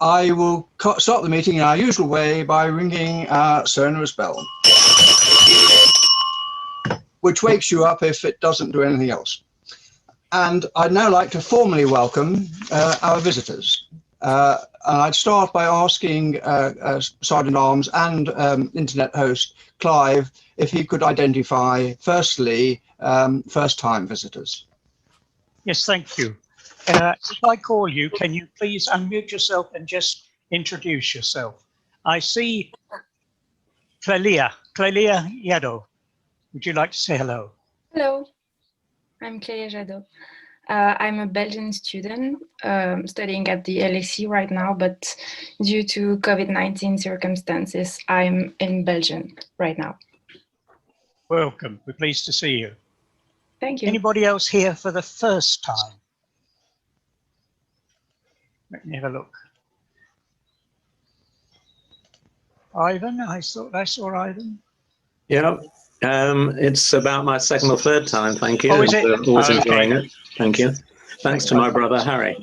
I will start the meeting in our usual way by ringing our sonorous bell, which wakes you up if it doesn't do anything else. And I'd now like to formally welcome our visitors. And I'd start by asking Sergeant Arms and internet host Clive if he could identify, firstly, first-time visitors. Yes, thank you. If I call you, can you please unmute yourself and just introduce yourself? I see Clelia Yado. Would you like to say hello? Hello, I'm Clelia Jadot. I'm a Belgian student studying at the LSE right now, but due to COVID-19 circumstances, I'm in Belgium right now. Welcome. We're pleased to see you. Thank you. Anybody else here for the first time? Let me have a look. Ivan, I thought I saw Ivan. Yeah, it's about my second or third time, thank you. Oh, is it? Always Okay. enjoying it, thank you. Thanks to my brother, Harry.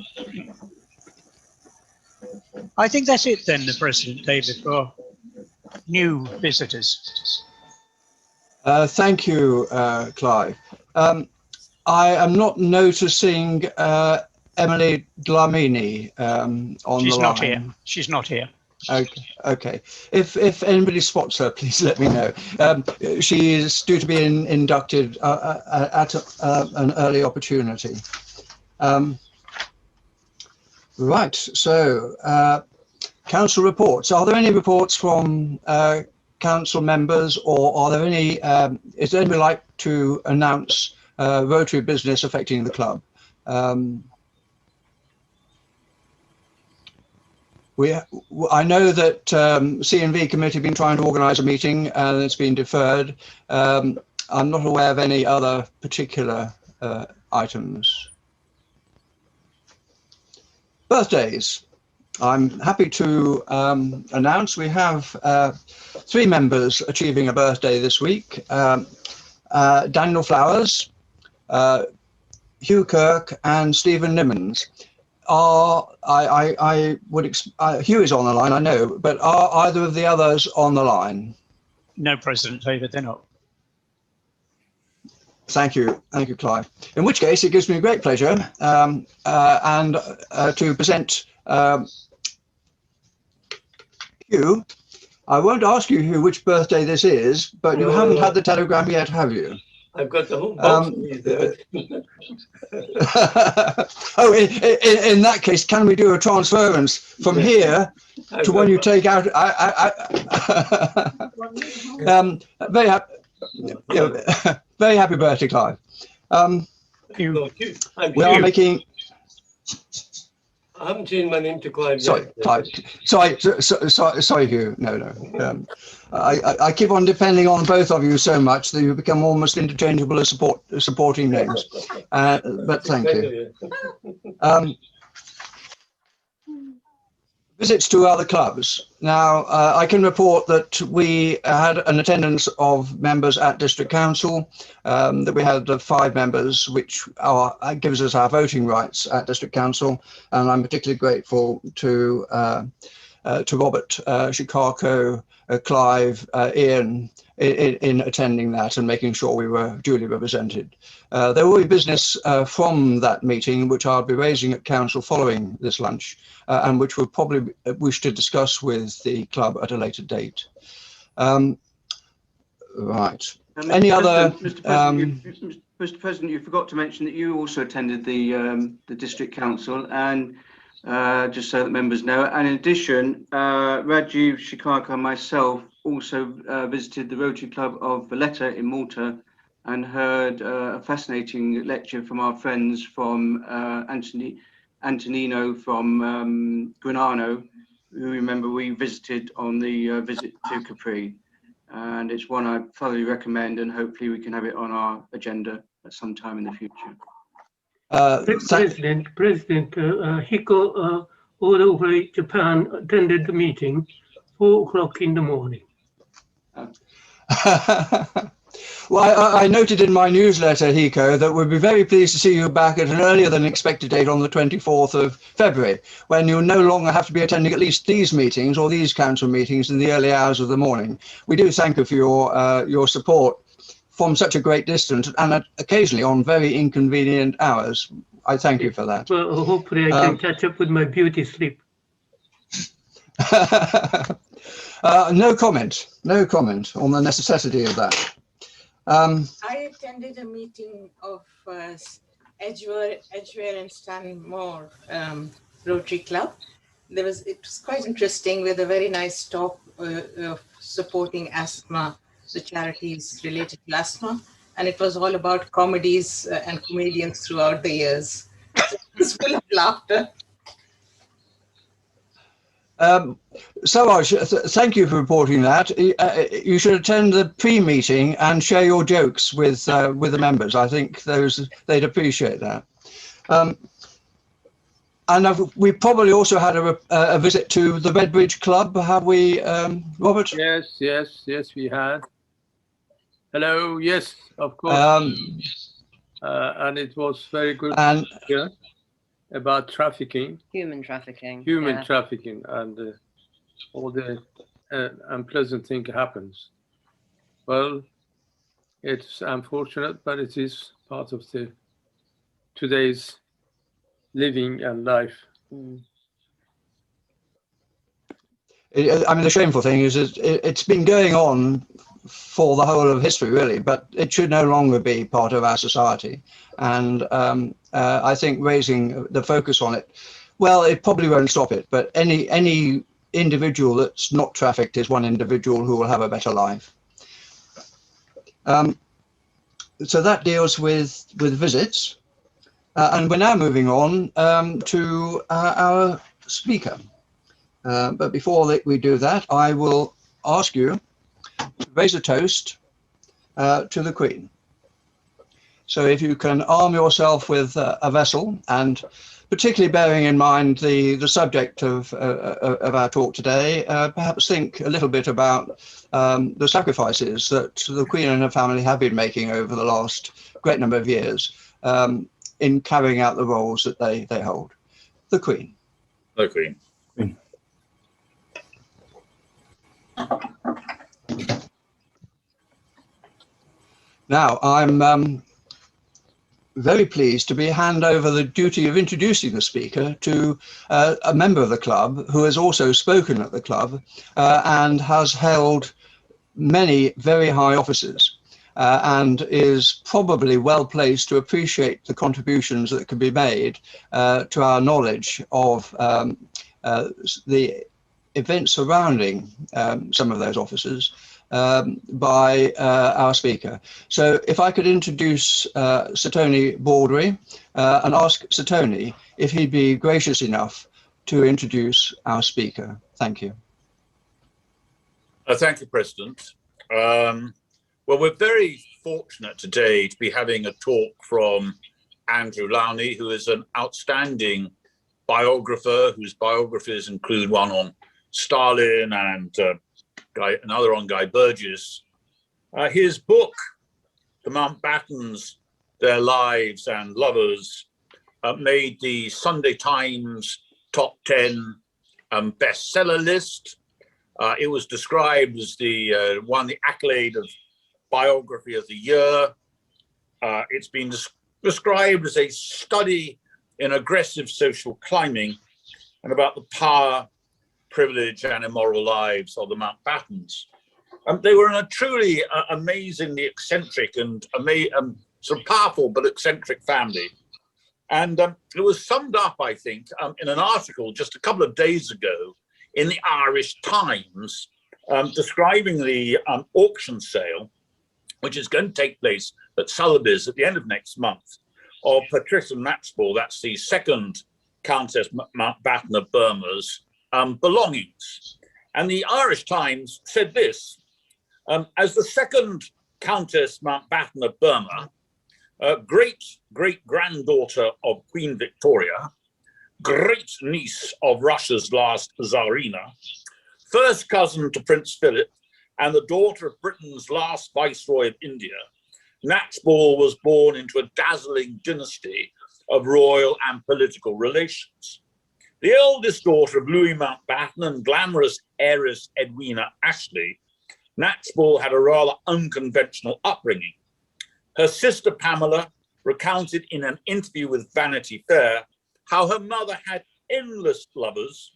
I think that's it then, the President, David, for new visitors. Thank you, Clive. I am not noticing Emily Dlamini on the line. She's not here. She's not here. Okay. If anybody spots her, please let me know. She is due to be inducted at an early opportunity. Right. So, council reports. Are there any reports from council members, or are there any? Is anybody like to announce Rotary business affecting the club? I know that C&V committee have been trying to organise a meeting and it's been deferred. I'm not aware of any other particular items. Birthdays. I'm happy to announce we have 3 members achieving a birthday this week. Daniel Flowers, Hugh Kirk and Stephen Nimmons. Hugh is on the line, I know, but are either of the others on the line? No, President David, they're not. Thank you, Clive. In which case, it gives me great pleasure to present Hugh. I won't ask you, Hugh, which birthday this is, but you haven't had the telegram yet, have you? I've got the whole box of these there. Oh, in that case, can we do a transference from here to when you take out? Very happy, very happy birthday, Clive. We are making. I haven't changed my name to Clive yet. Clive. Sorry, Hugh. No. I keep on depending on both of you so much that you become almost interchangeable as supporting names. But thank you. Visits to other clubs. Now, I can report that we had an attendance of members at District Council, that we had 5 members, which gives us our voting rights at District Council. And I'm particularly grateful to Robert, Chicago, Clive, Ian, in attending that and making sure we were duly represented. There will be business from that meeting, which I'll be raising at council following this lunch, and which we'll probably wish to discuss with the club at a later date. Right. Any other? Mr. President, you forgot to mention that you also attended the District Council, and just so that members know. And in addition, Rajiv, Chicago and myself also visited the Rotary Club of Valletta in Malta and heard a fascinating lecture from our friends from Antonino from Granano, who remember we visited on the visit to Capri. And it's one I thoroughly recommend, and hopefully we can have it on our agenda at some time in the future. President Hiko, all over Japan, attended the meeting, 4 o'clock in the morning. Well, I noted in my newsletter, Hiko, that we'd be very pleased to see you back at an earlier than expected date on the 24th of February, when you'll no longer have to be attending at least these meetings or these council meetings in the early hours of the morning. We do thank you for your support from such a great distance and occasionally on very inconvenient hours. I thank you for that. Well, hopefully I can catch up with my beauty sleep. No comment on the necessity of that. I attended a meeting of Edgware and Stanmore Rotary Club. It was quite interesting with a very nice talk of supporting asthma, the charities related to asthma. And it was all about comedies and comedians throughout the years. So it was full of laughter. Saraj, thank you for reporting that. You should attend the pre-meeting and share your jokes with the members. I think they'd appreciate that. And we probably also had a visit to the Redbridge Club, have we, Robert? Yes, we had. Hello, yes, of course. And it was very good and about trafficking. Human trafficking. Trafficking, and all the unpleasant thing happens. Well, it's unfortunate, but it is part of today's living and life. I mean, the shameful thing is it's been going on for the whole of history, really, but it should no longer be part of our society. And I think raising the focus on it, well, it probably won't stop it, but any individual that's not trafficked is one individual who will have a better life. So that deals with visits. And we're now moving on to our speaker. But before we do that, I will ask you to raise a toast to the Queen. So if you can arm yourself with a vessel, and particularly bearing in mind the subject of our talk today, perhaps think a little bit about the sacrifices that the Queen and her family have been making over the last great number of years in carrying out the roles that they hold. The Queen. The Queen. Now, I'm very pleased to hand over the duty of introducing the speaker to a member of the club who has also spoken at the club and has held many very high offices and is probably well placed to appreciate the contributions that can be made to our knowledge of the events surrounding some of those offices by our speaker. So if I could introduce Sir Tony Baldry and ask Sir Tony if he'd be gracious enough to introduce our speaker. Thank you. Thank you, President. Well, we're very fortunate today to be having a talk from Andrew Lowney, who is an outstanding biographer, whose biographies include one on Stalin and another on Guy Burgess. His book, The Mountbattens, Their Lives and Lovers, made the Sunday Times top 10 bestseller list. It was described as won the accolade of biography of the year. It's been described as a study in aggressive social climbing and about the power, privilege and immoral lives of the Mountbattens. They were in a truly amazingly eccentric and sort of powerful but eccentric family. And it was summed up, I think, in an article just a couple of days ago in the Irish Times, describing the auction sale, which is going to take place at Sotheby's at the end of next month, of Patricia Maxwell, that's the second Countess Mountbatten of Burma's belongings. And the Irish Times said this: as the second Countess Mountbatten of Burma, great-great-granddaughter of Queen Victoria, great niece of Russia's last Tsarina, first cousin to Prince Philip, and the daughter of Britain's last Viceroy of India, Knatchbull was born into a dazzling dynasty of royal and political relations. The eldest daughter of Louis Mountbatten and glamorous heiress Edwina Ashley, Knatchbull had a rather unconventional upbringing. Her sister Pamela recounted in an interview with Vanity Fair how her mother had endless lovers,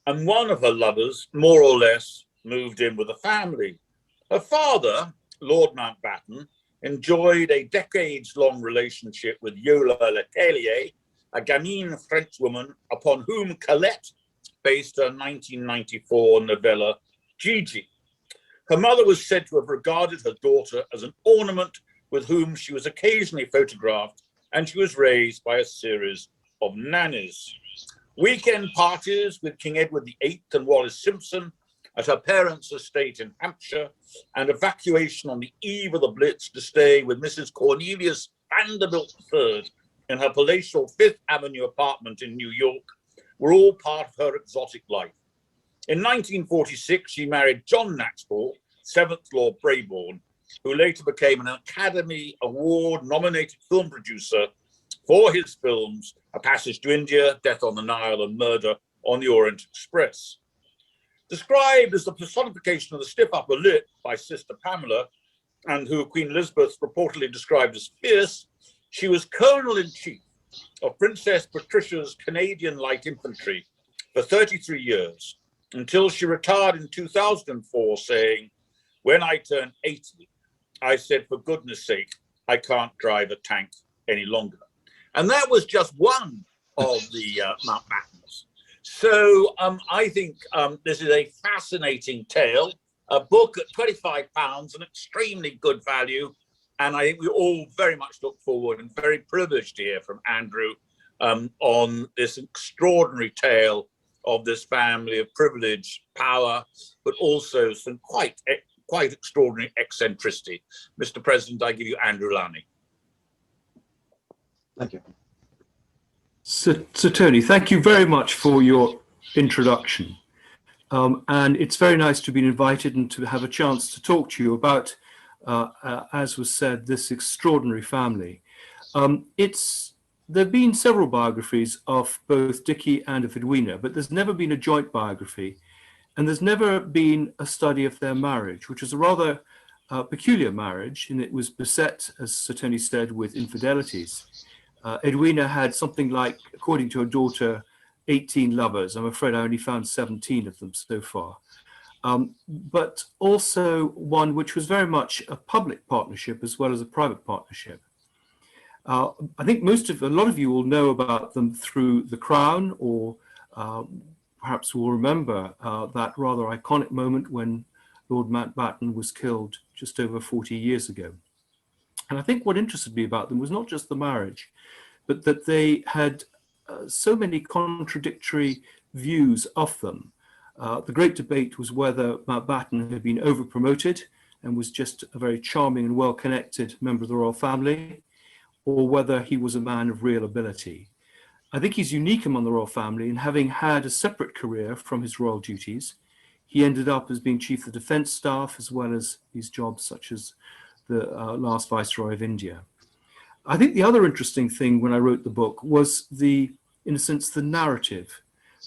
and one of her lovers, more or less, moved in with the family. Her father, Lord Mountbatten, enjoyed a decades-long relationship with Yola Letellier, a gamine Frenchwoman upon whom Colette based her 1994 novella Gigi. Her mother was said to have regarded her daughter as an ornament with whom she was occasionally photographed, and she was raised by a series of nannies. Weekend parties with King Edward VIII and Wallis Simpson at her parents' estate in Hampshire, and evacuation on the eve of the Blitz to stay with Mrs. Cornelius Vanderbilt III in her palatial Fifth Avenue apartment in New York were all part of her exotic life. In 1946, she married John Knatchbull, 7th Lord Brabourne, who later became an Academy Award-nominated film producer for his films A Passage to India, Death on the Nile, and Murder on the Orient Express. Described as the personification of the stiff upper lip by Sister Pamela, and who Queen Elizabeth reportedly described as fierce, she was Colonel-in-Chief of Princess Patricia's Canadian Light Infantry for 33 years, until she retired in 2004, saying, "When I turned 80, I said, for goodness sake, I can't drive a tank any longer." And that was just one of the Mountbattens. So I think this is a fascinating tale, a book at £25, an extremely good value. And I think we all very much look forward and very privileged to hear from Andrew on this extraordinary tale of this family of privilege, power, but also some quite extraordinary eccentricity. Mr. President, I give you Andrew Lowney. Thank you. So Tony, thank you very much for your introduction. And it's very nice to be invited and to have a chance to talk to you about, as was said, this extraordinary family. There have been several biographies of both Dickie and of Edwina, but there's never been a joint biography. And there's never been a study of their marriage, which was a rather peculiar marriage, and it was beset, as Sir Tony said, with infidelities. Edwina had something like, according to her daughter, 18 lovers. I'm afraid I only found 17 of them so far. But also one which was very much a public partnership as well as a private partnership. I think a lot of you will know about them through The Crown, or perhaps will remember that rather iconic moment when Lord Mountbatten was killed just over 40 years ago. And I think what interested me about them was not just the marriage, but that they had so many contradictory views of them. The great debate was whether Mountbatten had been over-promoted and was just a very charming and well-connected member of the royal family, or whether he was a man of real ability. I think he's unique among the royal family in having had a separate career from his royal duties. He ended up as being Chief of the Defence Staff, as well as his jobs such as the last Viceroy of India. I think the other interesting thing when I wrote the book was in a sense, the narrative,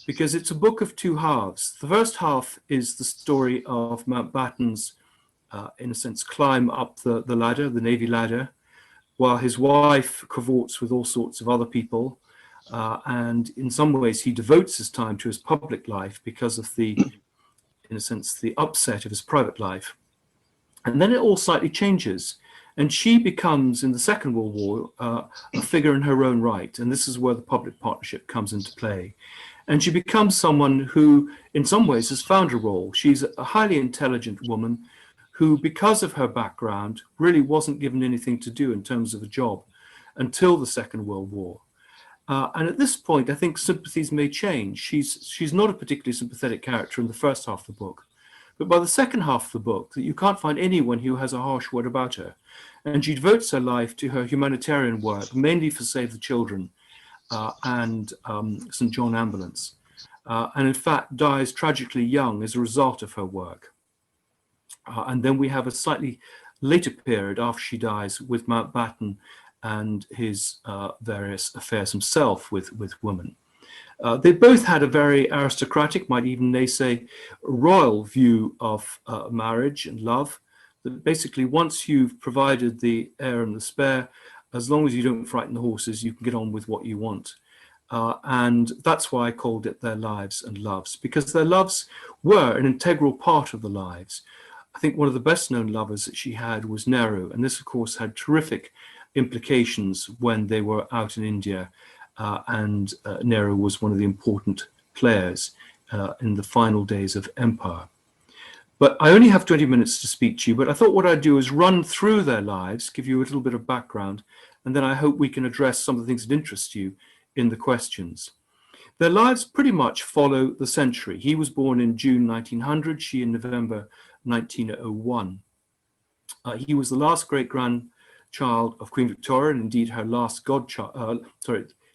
because it's a book of two halves. The first half is the story of Mountbatten's, in a sense, climb up the ladder, the Navy ladder, while his wife cavorts with all sorts of other people. And in some ways, he devotes his time to his public life because of in a sense, the upset of his private life. And then it all slightly changes. And she becomes, in the Second World War, a figure in her own right. And this is where the public partnership comes into play. And she becomes someone who, in some ways, has found a role. She's a highly intelligent woman who, because of her background, really wasn't given anything to do in terms of a job until the Second World War. And at this point, I think sympathies may change. She's not a particularly sympathetic character in the first half of the book. But by the second half of the book, you can't find anyone who has a harsh word about her. And she devotes her life to her humanitarian work, mainly for Save the Children and St. John Ambulance. And in fact, dies tragically young as a result of her work. And then we have a slightly later period after she dies with Mountbatten and his various affairs himself with women. They both had a very aristocratic, might even they say, royal view of marriage and love. That basically, once you've provided the heir and the spare, as long as you don't frighten the horses, you can get on with what you want. And that's why I called it their lives and loves, because their loves were an integral part of the lives. I think one of the best known lovers that she had was Nehru, and this of course had terrific implications when they were out in India, and Nehru was one of the important players in the final days of empire. But I only have 20 minutes to speak to you, but I thought what I'd do is run through their lives, give you a little bit of background, and then I hope we can address some of the things that interest you in the questions. Their lives pretty much follow the century. He was born in June 1900, she in November 1901. He was the last great-grandchild of Queen Victoria, and indeed her last godchild,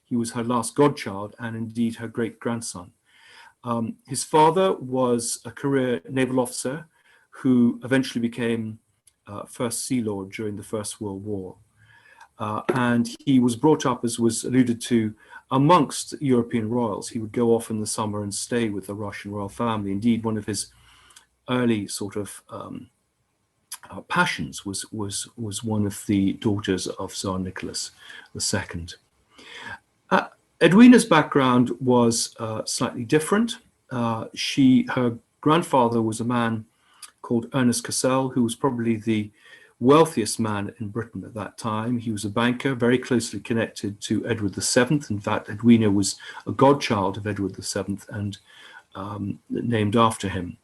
he was her last godchild and indeed her great-grandson. His father was a career naval officer who eventually became First Sea Lord during the First World War. And he was brought up, as was alluded to, amongst European royals. He would go off in the summer and stay with the Russian royal family. Indeed, one of his early sort of passions was one of the daughters of Tsar Nicholas II. Edwina's background was slightly different. Her grandfather was a man called Ernest Cassel, who was probably the wealthiest man in Britain at that time. He was a banker, very closely connected to Edward VII. In fact, Edwina was a godchild of Edward VII and named after him.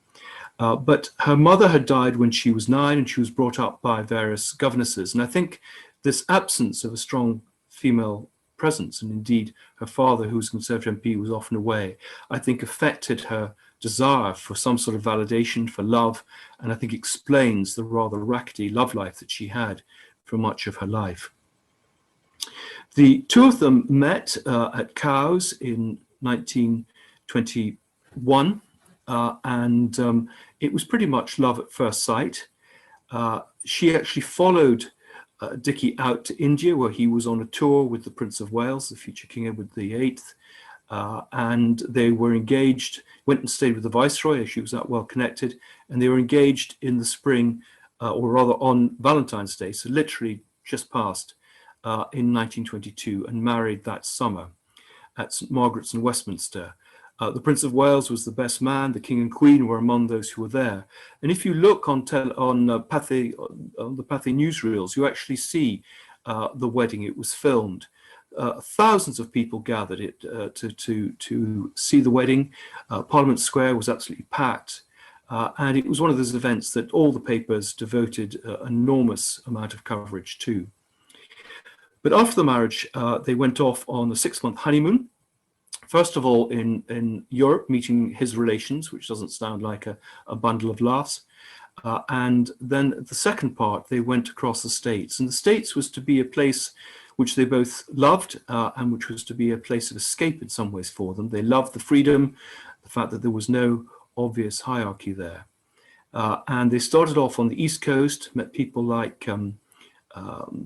But her mother had died when she was 9, and she was brought up by various governesses. And I think this absence of a strong female presence, and indeed her father, who was a Conservative MP, was often away, I think affected her desire for some sort of validation, for love, and I think explains the rather rackety love life that she had for much of her life. The two of them met at Cowes in 1921, and it was pretty much love at first sight. She actually followed Dickie out to India, where he was on a tour with the Prince of Wales, the future King Edward VIII, and they were engaged, went and stayed with the Viceroy, as she was that well connected, and they were engaged in the spring, or rather on Valentine's Day, so literally just past, in 1922, and married that summer at St Margaret's in Westminster. The Prince of Wales was the best man. The King and Queen were among those who were there. And if you look on the Pathé newsreels, you actually see the wedding. It was filmed. Thousands of people gathered to see the wedding. Parliament Square was absolutely packed. And it was one of those events that all the papers devoted an enormous amount of coverage to. But after the marriage, they went off on a 6-month honeymoon. First of all, in Europe, meeting his relations, which doesn't sound like a bundle of laughs. And then the second part, they went across the States. And the States was to be a place which they both loved, and which was to be a place of escape in some ways for them. They loved the freedom, the fact that there was no obvious hierarchy there. And they started off on the East Coast, met people like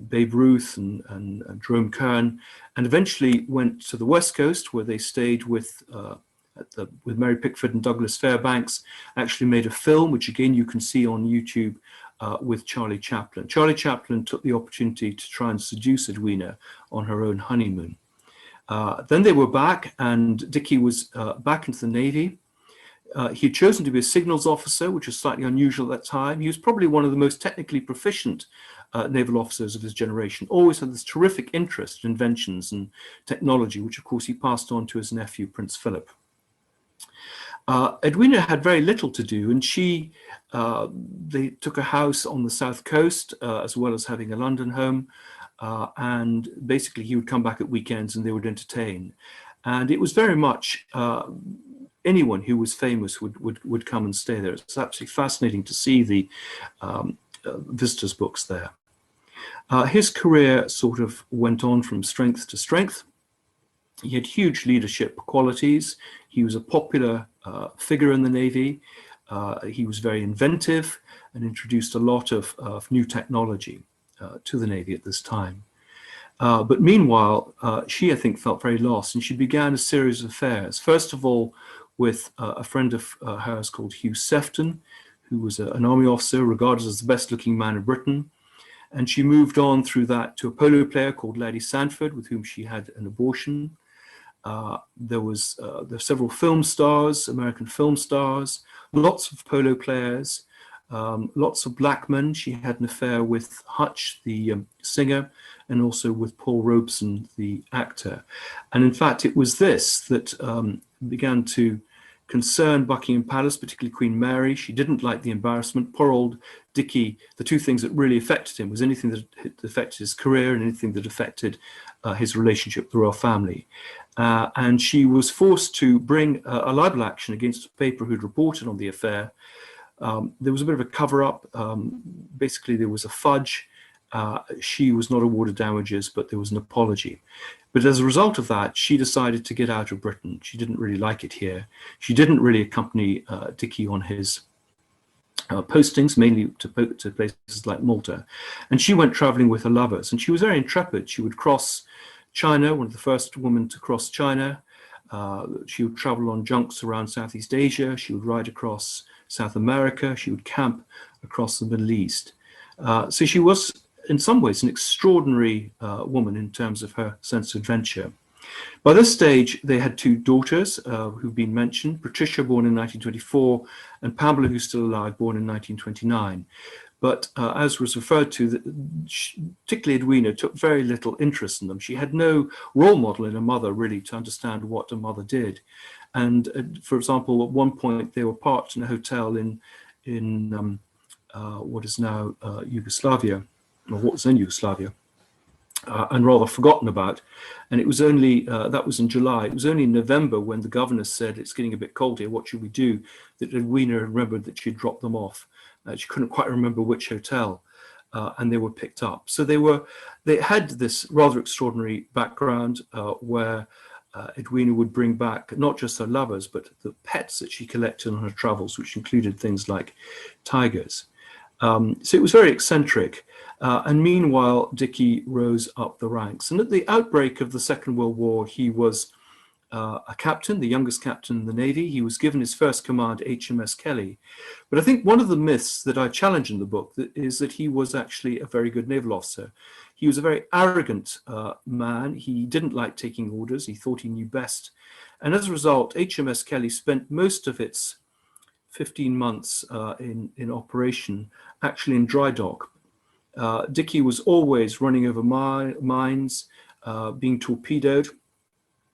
Babe Ruth and Jerome Kern, and eventually went to the West Coast, where they stayed with Mary Pickford and Douglas Fairbanks, actually made a film, which again you can see on YouTube, with Charlie Chaplin. Charlie Chaplin took the opportunity to try and seduce Edwina on her own honeymoon. Then they were back, and Dickie was back into the Navy. He had chosen to be a signals officer, which was slightly unusual at that time. He was probably one of the most technically proficient naval officers of his generation, always had this terrific interest in inventions and technology, which of course he passed on to his nephew, Prince Philip. Edwina had very little to do, and they took a house on the south coast, as well as having a London home, and basically he would come back at weekends and they would entertain. And it was very much anyone who was famous would come and stay there. It's absolutely fascinating to see the visitors' books there. His career sort of went on from strength to strength. He had huge leadership qualities. He was a popular figure in the Navy. He was very inventive and introduced a lot of new technology to the Navy at this time. But meanwhile, she, I think, felt very lost, and she began a series of affairs. First of all, with a friend of hers called Hugh Sefton, who was an army officer regarded as the best-looking man in Britain. And she moved on through that to a polo player called Laddie Sanford, with whom she had an abortion. There were several film stars, American film stars, lots of polo players, lots of black men. She had an affair with Hutch, the singer, and also with Paul Robeson, the actor. And in fact, it was this that began to concern Buckingham Palace, particularly Queen Mary. She didn't like the embarrassment. Poor old Dickie, the two things that really affected him was anything that affected his career and anything that affected his relationship with the royal family. And she was forced to bring a libel action against a paper who'd reported on the affair. There was a bit of a cover-up. Basically, there was a fudge. She was not awarded damages, but there was an apology. But as a result of that, she decided to get out of Britain. She didn't really like it here. She didn't really accompany Dickie on his postings, mainly to places like Malta. And she went traveling with her lovers, and she was very intrepid. She would cross China, one of the first women to cross China. She would travel on junks around Southeast Asia. She would ride across South America. She would camp across the Middle East. So she was, in some ways, an extraordinary woman in terms of her sense of adventure. By this stage, they had two daughters who've been mentioned, Patricia, born in 1924, and Pamela, who's still alive, born in 1929. But as was referred to, particularly Edwina took very little interest in them. She had no role model in her mother, really, to understand what her mother did. And for example, at one point, they were parked in a hotel in what is now Yugoslavia, or what was in Yugoslavia, and rather forgotten about. And it was only, that was in July, it was only in November when the governor said, it's getting a bit cold here, what should we do? That Edwina remembered that she'd dropped them off. She couldn't quite remember which hotel, and they were picked up. So they had this rather extraordinary background where Edwina would bring back not just her lovers, but the pets that she collected on her travels, which included things like tigers. So it was very eccentric. And meanwhile, Dickie rose up the ranks. And at the outbreak of the Second World War, he was a captain, the youngest captain in the Navy. He was given his first command, HMS Kelly. But I think one of the myths that I challenge in the book is that he was actually a very good naval officer. He was a very arrogant man. He didn't like taking orders. He thought he knew best. And as a result, HMS Kelly spent most of its 15 months in operation actually in dry dock. Dickie was always running over mines, being torpedoed.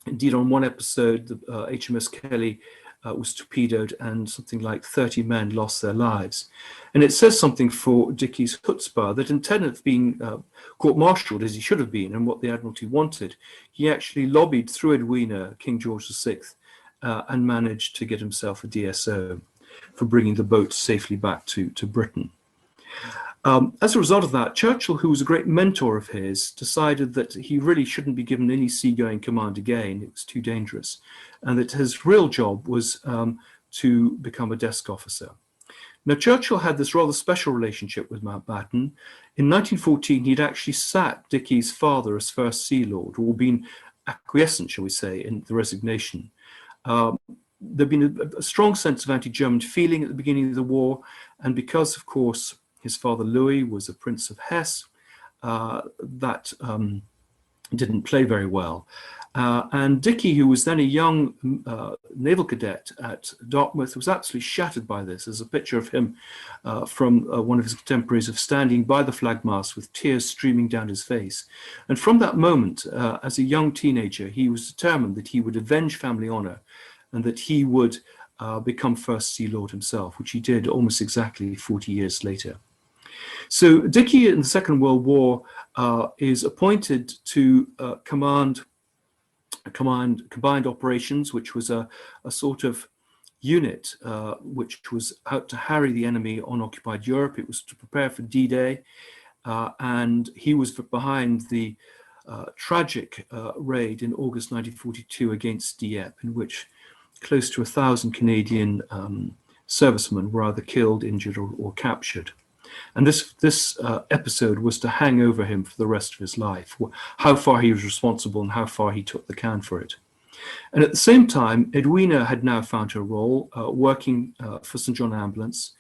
Indeed, on one episode, the HMS Kelly was torpedoed and something like 30 men lost their lives. And it says something for Dickie's chutzpah that instead of being court-martialed as he should have been and what the Admiralty wanted, he actually lobbied through Edwina, King George VI, and managed to get himself a DSO for bringing the boat safely back to Britain. As a result of that, Churchill, who was a great mentor of his, decided that he really shouldn't be given any seagoing command again. It was too dangerous. And that his real job was to become a desk officer. Now, Churchill had this rather special relationship with Mountbatten. In 1914, he'd actually sat Dickie's father as First Sea Lord, or been acquiescent, shall we say, in the resignation. There'd been a strong sense of anti-German feeling at the beginning of the war, and because, of course, his father Louis was a Prince of Hesse, that didn't play very well. And Dickie, who was then a young naval cadet at Dartmouth, was absolutely shattered by this. There's a picture of him from one of his contemporaries of standing by the flag mast with tears streaming down his face. And from that moment, as a young teenager, he was determined that he would avenge family honor and that he would become First Sea Lord himself, which he did almost exactly 40 years later. So Dickie in the Second World War is appointed to combined operations, which was a sort of unit which was out to harry the enemy on occupied Europe. It was to prepare for D-Day, and he was behind the tragic raid in August 1942 against Dieppe, in which close to 1,000 Canadian servicemen were either killed, injured, or captured. And this episode was to hang over him for the rest of his life, how far he was responsible and how far he took the can for it. And at the same time, Edwina had now found her role, working for St. John Ambulance.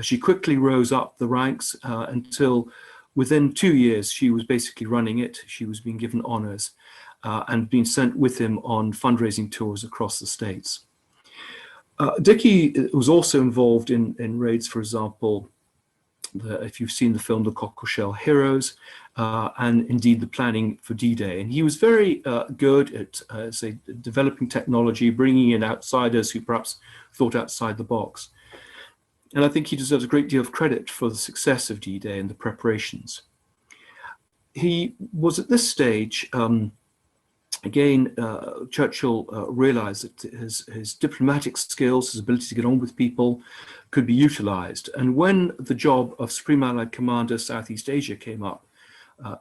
She quickly rose up the ranks until within 2 years, she was basically running it. She was being given honours and being sent with him on fundraising tours across the States. Dickie was also involved in raids, for example, if you've seen the film The Cockle Shell Heroes, and indeed the planning for D-Day. And he was very good at, say, developing technology, bringing in outsiders who perhaps thought outside the box. And I think he deserves a great deal of credit for the success of D-Day and the preparations. He was at this stage, again, Churchill realized that his diplomatic skills, his ability to get on with people, could be utilized. And when the job of Supreme Allied Commander Southeast Asia came up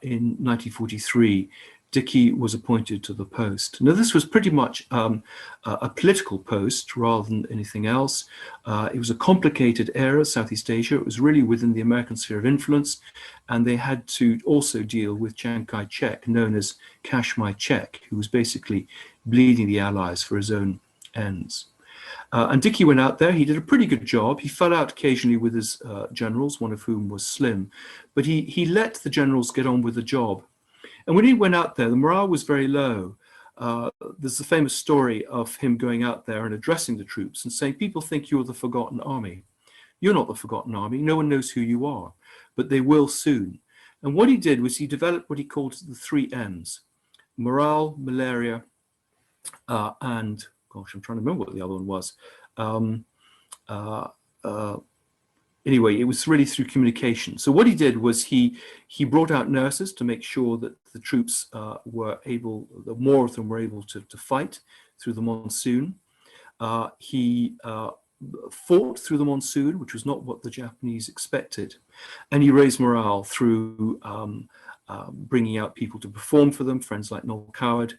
in 1943, Dickie was appointed to the post. Now, this was pretty much a political post rather than anything else. It was a complicated area, Southeast Asia. It was really within the American sphere of influence, and they had to also deal with Chiang Kai-shek, known as Cash My Check, who was basically bleeding the Allies for his own ends. And Dickie went out there. He did a pretty good job. He fell out occasionally with his generals, one of whom was Slim, but he let the generals get on with the job. And when he went out there, the morale was very low. There's a famous story of him going out there and addressing the troops and saying, people think you're the forgotten army. You're not the forgotten army. No one knows who you are, but they will soon. And what he did was he developed what he called the 3 M's: morale, malaria, and, gosh, I'm trying to remember what the other one was. Anyway, it was really through communication. So what he did was he brought out nurses to make sure that the troops were able, that more of them were able to fight through the monsoon. He fought through the monsoon, which was not what the Japanese expected. And he raised morale through bringing out people to perform for them, friends like Noel Coward.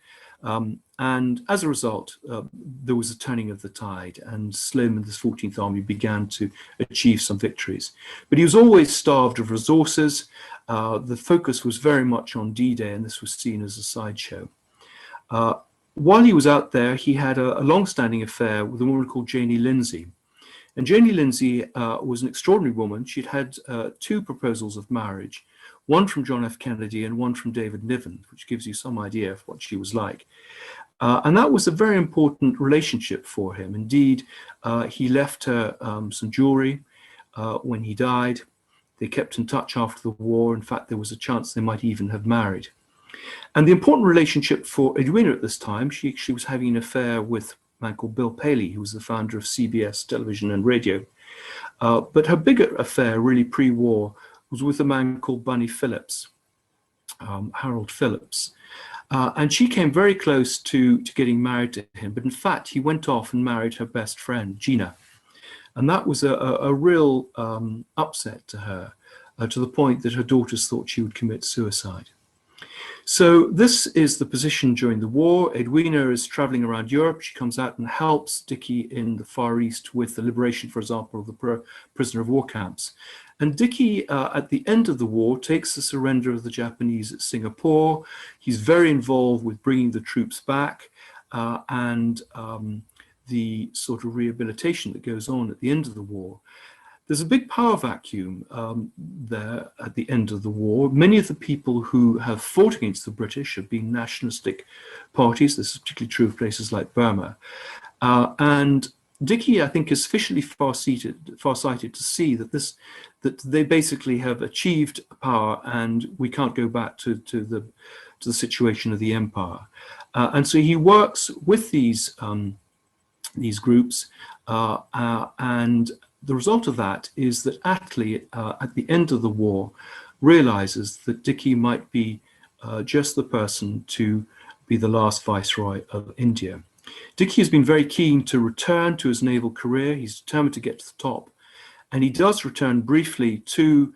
And as a result, there was a turning of the tide, and Slim and the 14th Army began to achieve some victories. But he was always starved of resources. The focus was very much on D-Day, and this was seen as a sideshow. While he was out there, he had a long-standing affair with a woman called Janie Lindsay. And Janie Lindsay was an extraordinary woman. She'd had 2 proposals of marriage, one from John F. Kennedy and one from David Niven, which gives you some idea of what she was like. And that was a very important relationship for him. Indeed, he left her some jewelry when he died. They kept in touch after the war. In fact, there was a chance they might even have married. And the important relationship for Edwina at this time, she was having an affair with a man called Bill Paley, who was the founder of CBS television and radio. But her bigger affair, really pre-war, was with a man called Bunny Phillips, Harold Phillips. And she came very close to getting married to him. But in fact, he went off and married her best friend, Gina. And that was a real upset to her, to the point that her daughters thought she would commit suicide. So this is the position during the war. Edwina is traveling around Europe. She comes out and helps Dickie in the Far East with the liberation, for example, of the prisoner of war camps. And Dickie, at the end of the war, takes the surrender of the Japanese at Singapore. He's very involved with bringing the troops back and the sort of rehabilitation that goes on at the end of the war. There's a big power vacuum there at the end of the war. Many of the people who have fought against the British have been nationalistic parties. This is particularly true of places like Burma. And Dickie, I think, is sufficiently far-sighted to see that they basically have achieved power, and we can't go back to the situation of the empire. And so he works with these groups, and the result of that is that Attlee, at the end of the war, realizes that Dickie might be just the person to be the last viceroy of India. Dickie has been very keen to return to his naval career. He's determined to get to the top. And he does return briefly to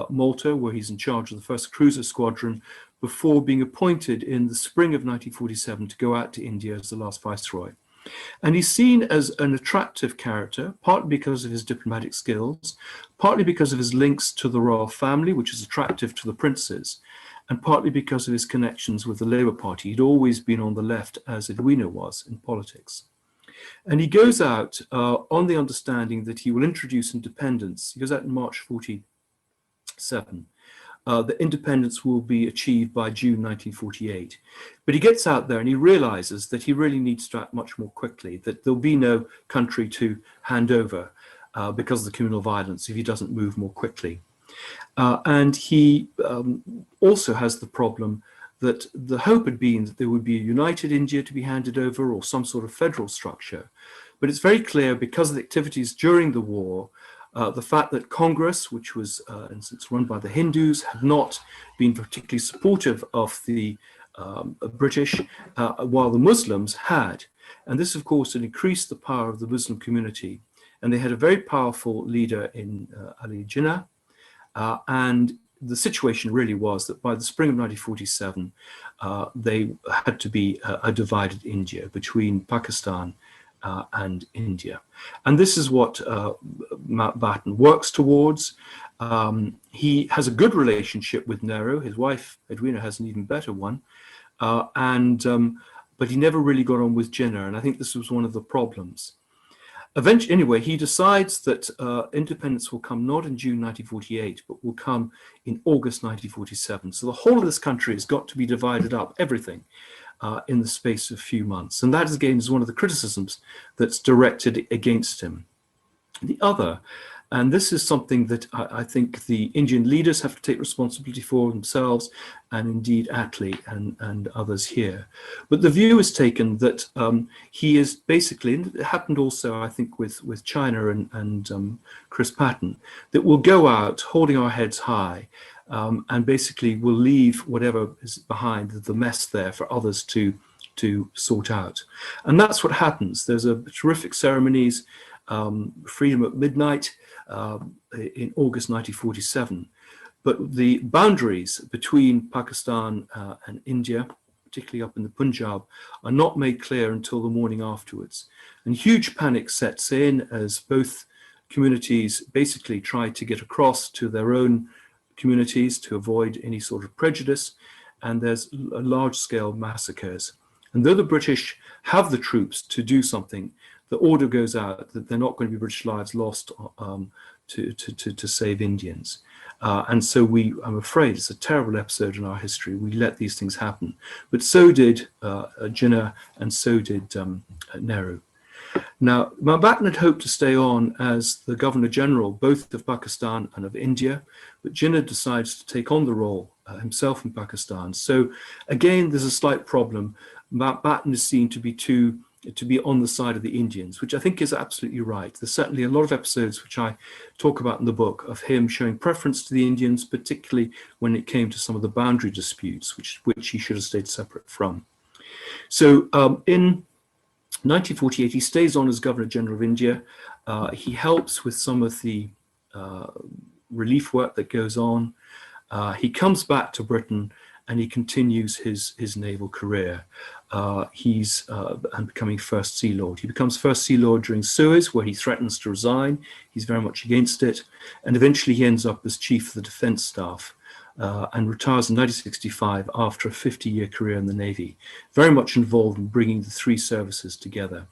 Malta, where he's in charge of the 1st Cruiser Squadron, before being appointed in the spring of 1947 to go out to India as the last viceroy. And he's seen as an attractive character, partly because of his diplomatic skills, partly because of his links to the royal family, which is attractive to the princes, and partly because of his connections with the Labour Party. He'd always been on the left, as Edwina was in politics. And he goes out on the understanding that he will introduce independence. He goes out in March 47. That independence will be achieved by June 1948. But he gets out there and he realizes that he really needs to act much more quickly, that there'll be no country to hand over because of the communal violence if he doesn't move more quickly. And he also has the problem that the hope had been that there would be a united India to be handed over or some sort of federal structure. But it's very clear, because of the activities during the war, the fact that Congress, which was in a sense run by the Hindus, had not been particularly supportive of the British, while the Muslims had. And this, of course, had increased the power of the Muslim community. And they had a very powerful leader in Ali Jinnah. And the situation really was that by the spring of 1947, they had to be a divided India between Pakistan and India. And this is what Mountbatten works towards. He has a good relationship with Nehru. His wife, Edwina, has an even better one. But he never really got on with Jinnah, and I think this was one of the problems. Eventually, anyway, he decides that independence will come not in June 1948, but will come in August 1947. So the whole of this country has got to be divided up, everything, in the space of a few months. And that, again, is one of the criticisms that's directed against him. The other, and this is something that I think the Indian leaders have to take responsibility for themselves, and indeed Attlee and others here. But the view is taken that he is basically, and it happened also, I think, with China and Chris Patton, that we'll go out holding our heads high and basically we'll leave whatever is behind, the mess there, for others to sort out. And that's what happens. There's a terrific ceremonies, freedom at midnight, in August 1947, but the boundaries between Pakistan and India, particularly up in the Punjab, are not made clear until the morning afterwards. And huge panic sets in as both communities basically try to get across to their own communities to avoid any sort of prejudice, and there's large-scale massacres. And though the British have the troops to do something, the order goes out that they're not going to be British lives lost to save Indians. And so I'm afraid it's a terrible episode in our history. We let these things happen. But so did Jinnah, and so did Nehru. Now, Mountbatten had hoped to stay on as the Governor-General, both of Pakistan and of India, but Jinnah decides to take on the role himself in Pakistan. So again, there's a slight problem. Mountbatten is seen to be on the side of the Indians, which I think is absolutely right. There's certainly a lot of episodes which I talk about in the book of him showing preference to the Indians, particularly when it came to some of the boundary disputes, which he should have stayed separate from. So in 1948, he stays on as Governor-General of India. He helps with some of the relief work that goes on. He comes back to Britain and he continues his naval career. He's becoming First Sea Lord. He becomes First Sea Lord during Suez, where he threatens to resign. He's very much against it. And eventually he ends up as Chief of the Defence Staff and retires in 1965 after a 50-year career in the Navy, very much involved in bringing the three services together.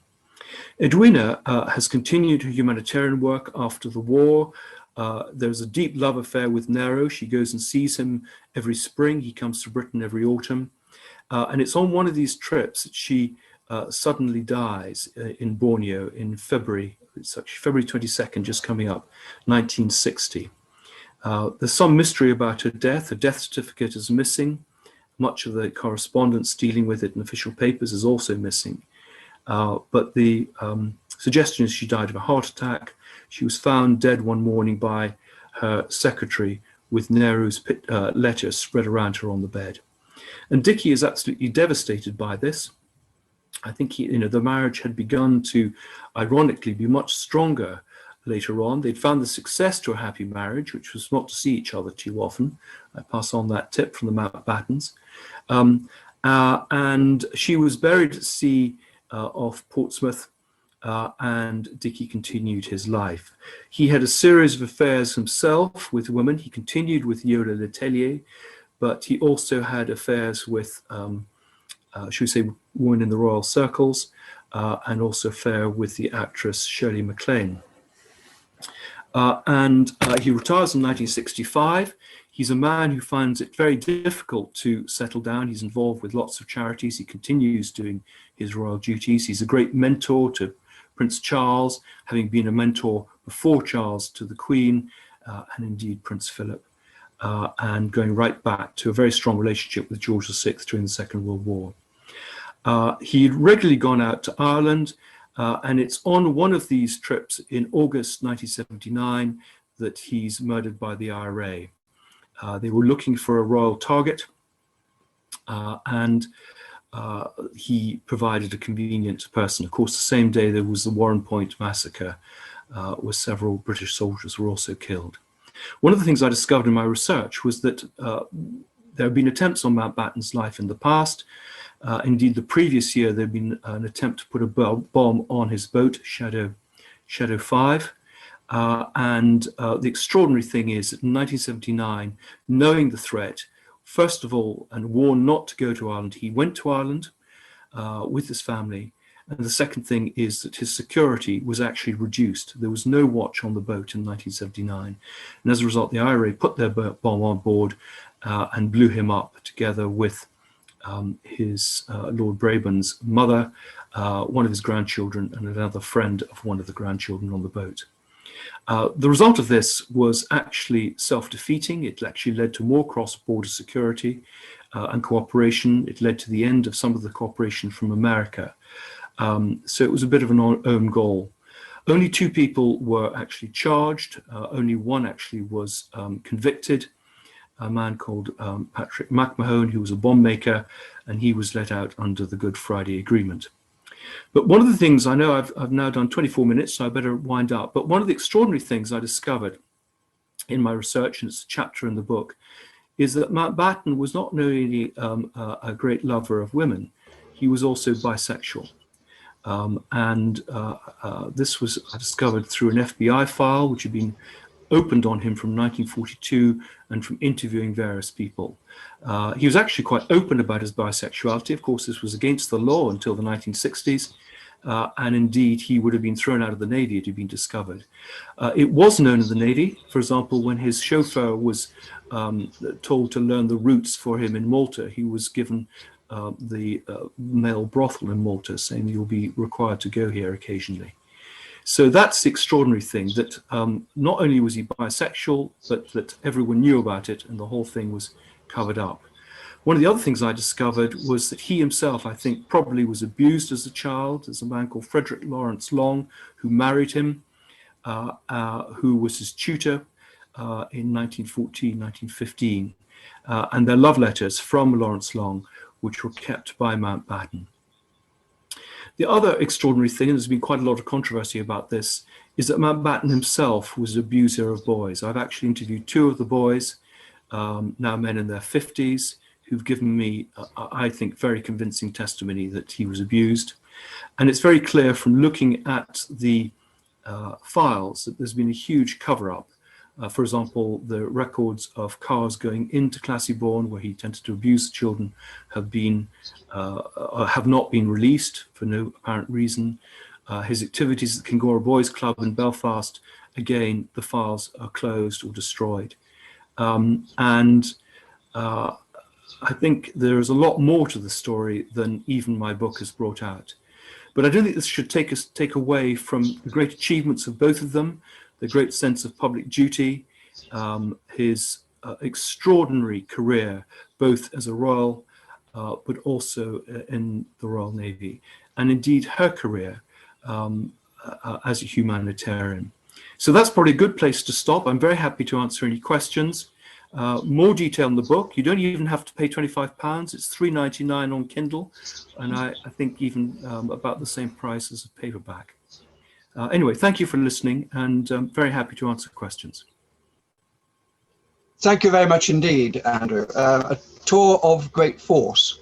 Edwina has continued her humanitarian work after the war. There's a deep love affair with Nehru. She goes and sees him every spring. He comes to Britain every autumn. And it's on one of these trips that she suddenly dies in Borneo in February. It's actually February 22nd, just coming up, 1960. There's some mystery about her death. Her death certificate is missing. Much of the correspondence dealing with it in official papers is also missing. But the suggestion is she died of a heart attack. She was found dead one morning by her secretary with Nehru's letter spread around her on the bed. And Dickey is absolutely devastated by this. I think the marriage had begun to, ironically, be much stronger later on. They'd found the success to a happy marriage, which was not to see each other too often. I pass on that tip from the Mountbattens. And she was buried at sea of Portsmouth, and Dickey continued his life. He had a series of affairs himself with women. He continued with Yola Letellier, but he also had affairs with, should we say, women in the royal circles, and also affair with the actress Shirley MacLaine. He retires in 1965. He's a man who finds it very difficult to settle down. He's involved with lots of charities. He continues doing his royal duties. He's a great mentor to Prince Charles, having been a mentor before Charles to the Queen, and indeed Prince Philip, and going right back to a very strong relationship with George VI during the Second World War. He'd regularly gone out to Ireland, and it's on one of these trips in August 1979 that he's murdered by the IRA. They were looking for a royal target, and he provided a convenient person. Of course, the same day there was the Warren Point massacre, where several British soldiers were also killed. One of the things I discovered in my research was that there have been attempts on Mountbatten's life in the past. Indeed, the previous year there had been an attempt to put a bomb on his boat, Shadow 5. The extraordinary thing is that in 1979, knowing the threat, first of all, and warned not to go to Ireland, he went to Ireland with his family. And the second thing is that his security was actually reduced. There was no watch on the boat in 1979. And as a result, the IRA put their bomb on board and blew him up together with his Lord Braban's mother, one of his grandchildren, and another friend of one of the grandchildren on the boat. The result of this was actually self-defeating. It actually led to more cross-border security and cooperation. It led to the end of some of the cooperation from America. So it was a bit of an own goal. Only 2 people were actually charged. Only one actually was convicted, a man called Patrick McMahon, who was a bomb maker, and he was let out under the Good Friday Agreement. But one of the things, I know I've now done 24 minutes, so I better wind up, but one of the extraordinary things I discovered in my research, and it's a chapter in the book, is that Mountbatten was not only a great lover of women, he was also bisexual. This was discovered through an FBI file which had been opened on him from 1942 and from interviewing various people. He was actually quite open about his bisexuality. Of course, this was against the law until the 1960s. And indeed, he would have been thrown out of the Navy had he been discovered. It was known in the Navy, for example, when his chauffeur was told to learn the routes for him in Malta, he was given the male brothel in Malta, saying you'll be required to go here occasionally. So that's the extraordinary thing, that not only was he bisexual, but that everyone knew about it and the whole thing was covered up. One of the other things I discovered was that he himself, I think, probably was abused as a child. There's a man called Frederick Lawrence Long who married him, who was his tutor in 1914, 1915. And their love letters from Lawrence Long, which were kept by Mountbatten. The other extraordinary thing, and there's been quite a lot of controversy about this, is that Mountbatten himself was an abuser of boys. I've actually interviewed 2 of the boys, now men in their 50s, who've given me, I think, very convincing testimony that he was abused. And it's very clear from looking at the files that there's been a huge cover-up. For example, the records of cars going into Classiebawn, where he tended to abuse children, have not been released for no apparent reason. His activities at the Kingora Boys Club in Belfast, again, the files are closed or destroyed. I think there is a lot more to the story than even my book has brought out. But I don't think this should take away from the great achievements of both of them, the great sense of public duty, his extraordinary career, both as a royal, but also in the Royal Navy, and indeed her career as a humanitarian. So that's probably a good place to stop. I'm very happy to answer any questions. More detail in the book. You don't even have to pay £25. It's £3.99 on Kindle, and I think even about the same price as a paperback. Anyway, thank you for listening, and I'm very happy to answer questions. Thank you very much indeed, Andrew. A tour of great force.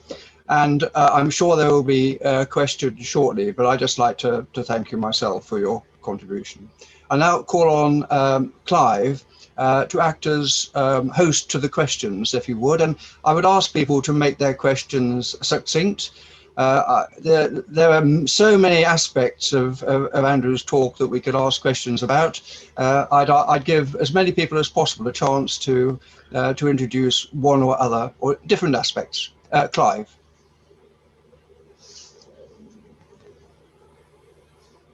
And I'm sure there will be questions shortly, but I'd just like to thank you myself for your contribution. I now call on Clive to act as host to the questions, if you would, and I would ask people to make their questions succinct. There are so many aspects of Andrew's talk that we could ask questions about. I'd give as many people as possible a chance to introduce one or other or different aspects. Clive.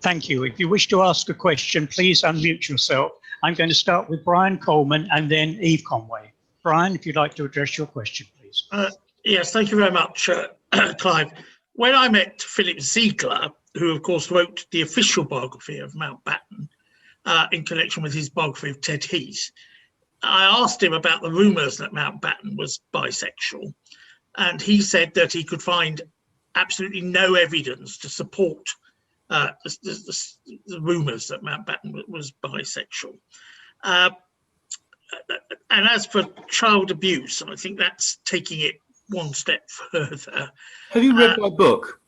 Thank you. If you wish to ask a question, please unmute yourself. I'm going to start with Brian Coleman and then Eve Conway. Brian, if you'd like to address your question, please. Yes, thank you very much, Clive. When I met Philip Ziegler, who of course wrote the official biography of Mountbatten in connection with his biography of Ted Heath, I asked him about the rumours that Mountbatten was bisexual, and he said that he could find absolutely no evidence to support the rumours that Mountbatten was bisexual. And as for child abuse, I think that's taking it one step further. Have you read my book?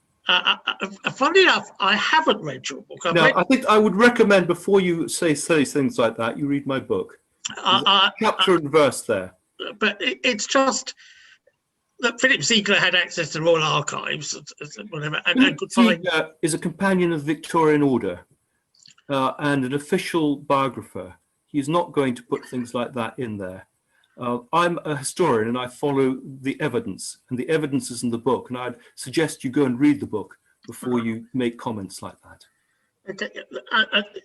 Funnily enough, I haven't read your book. I think I would recommend, before you say things like that, you read my book. Chapter and verse there. But it's just that Philip Ziegler had access to Royal Archives, whatever, and could find. Ziegler is a companion of the Victorian Order and an official biographer. He's not going to put things like that in there. I'm a historian and I follow the evidence, and the evidence is in the book, and I'd suggest you go and read the book before you make comments like that.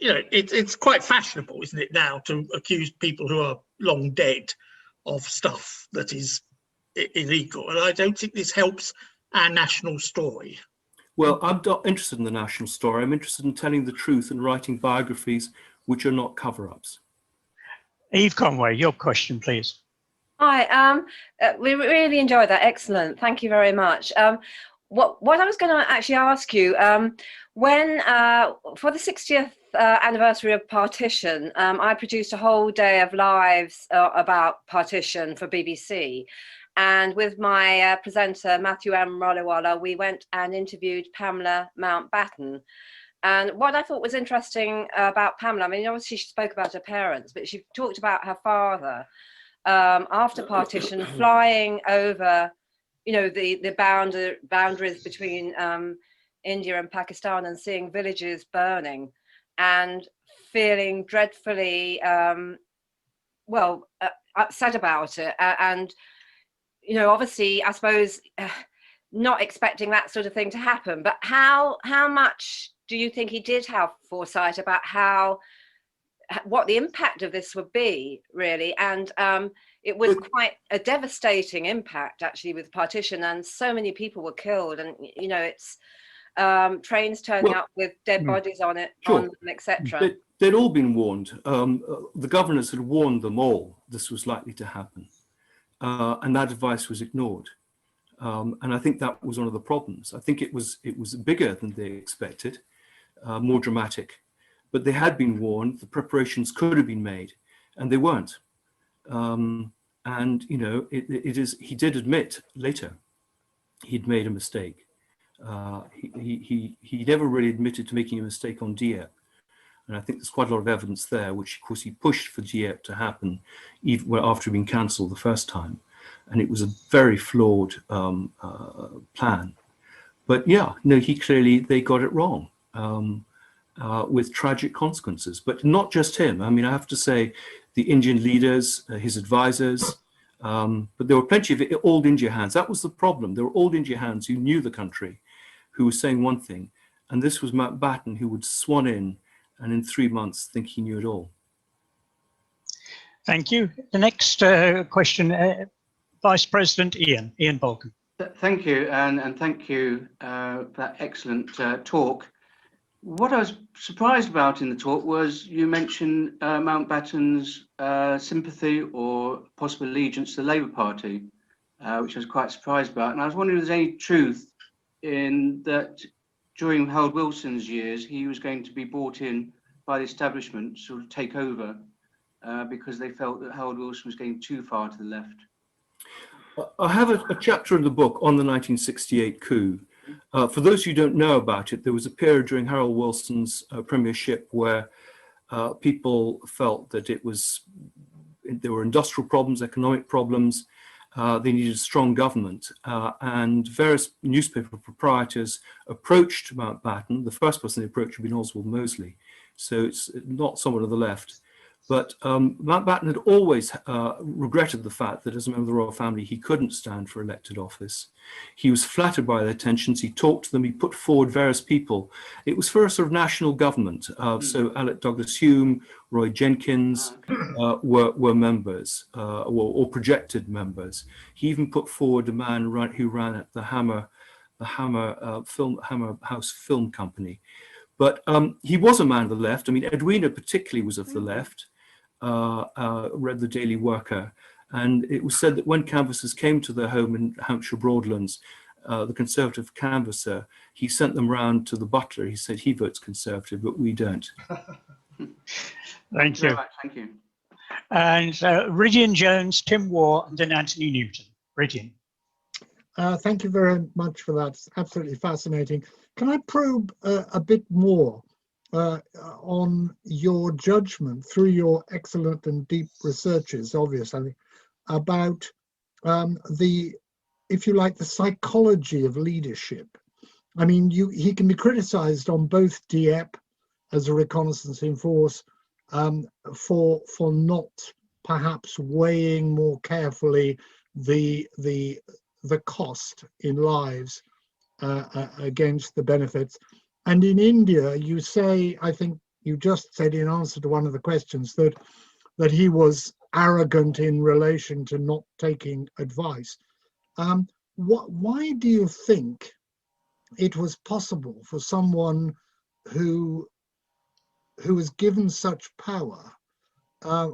You know, it's quite fashionable, isn't it, now to accuse people who are long dead of stuff that is illegal, and I don't think this helps our national story. Well, I'm not interested in the national story. I'm interested in telling the truth and writing biographies which are not cover-ups. Eve Conway, your question, please. Hi, we really enjoyed that. Excellent. Thank you very much. What I was going to actually ask you, when for the 60th anniversary of partition, I produced a whole day of lives about partition for BBC. And with my presenter, Matthew M. Rolliwalla, we went and interviewed Pamela Mountbatten. And what I thought was interesting about Pamela, I mean, obviously she spoke about her parents, but she talked about her father after partition flying over, you know, the boundaries between India and Pakistan and seeing villages burning and feeling dreadfully, upset about it. And, you know, obviously, I suppose, not expecting that sort of thing to happen, but how much do you think he did have foresight about what the impact of this would be, really? And it was quite a devastating impact, actually, with partition, and so many people were killed, and, you know, it's trains turning up with dead bodies on it, sure. on them, etc. They'd all been warned. The governors had warned them all this was likely to happen, and that advice was ignored. And I think that was one of the problems. I think it was bigger than they expected. More dramatic, but they had been warned. The preparations could have been made, and they weren't. And you know, he did admit later he'd made a mistake. He never really admitted to making a mistake on Dieppe, and I think there's quite a lot of evidence there, which of course he pushed for Dieppe to happen even after being cancelled the first time, and it was a very flawed plan. But yeah, no, they got it wrong. With tragic consequences, but not just him. I mean, I have to say, the Indian leaders, his advisors, but there were plenty of old India hands. That was the problem. There were old India hands who knew the country, who were saying one thing, and this was Mountbatten who would swan in, and in 3 months think he knew it all. Thank you. The next question, Vice President Ian Balcon. Thank you, and thank you for that excellent talk. What I was surprised about in the talk was you mentioned Mountbatten's sympathy or possible allegiance to the Labour Party, which I was quite surprised about. And I was wondering if there's any truth in that during Harold Wilson's years, he was going to be brought in by the establishment to sort of take over because they felt that Harold Wilson was getting too far to the left. I have a chapter in the book on the 1968 coup. For those who don't know about it, there was a period during Harold Wilson's premiership where people felt that there were industrial problems, economic problems. They needed a strong government, and various newspaper proprietors approached Mountbatten. The first person they approached had been Oswald Mosley, so it's not someone of the left. But Mountbatten had always regretted the fact that as a member of the royal family, he couldn't stand for elected office. He was flattered by their attentions. He talked to them. He put forward various people. It was for a sort of national government. So Alec Douglas-Hume, Roy Jenkins were members or projected members. He even put forward a man who ran at the Hammer House Film Company. But he was a man of the left. I mean, Edwina particularly was of the left. Read the Daily Worker, and it was said that when canvassers came to their home in Hampshire Broadlands, the Conservative canvasser, he sent them round to the butler. He said he votes Conservative, but we don't. Thank you. Thank you. And Ridian Jones, Tim Waugh, and then Anthony Newton. Ridian. Thank you very much for that. It's absolutely fascinating. Can I probe a bit more on your judgment through your excellent and deep researches, obviously, about if you like, the psychology of leadership? I mean, he can be criticized on both Dieppe as a reconnaissance force for not perhaps weighing more carefully the cost in lives against the benefits. And in India, you say, I think you just said in answer to one of the questions that he was arrogant in relation to not taking advice. Why do you think it was possible for someone who was given such power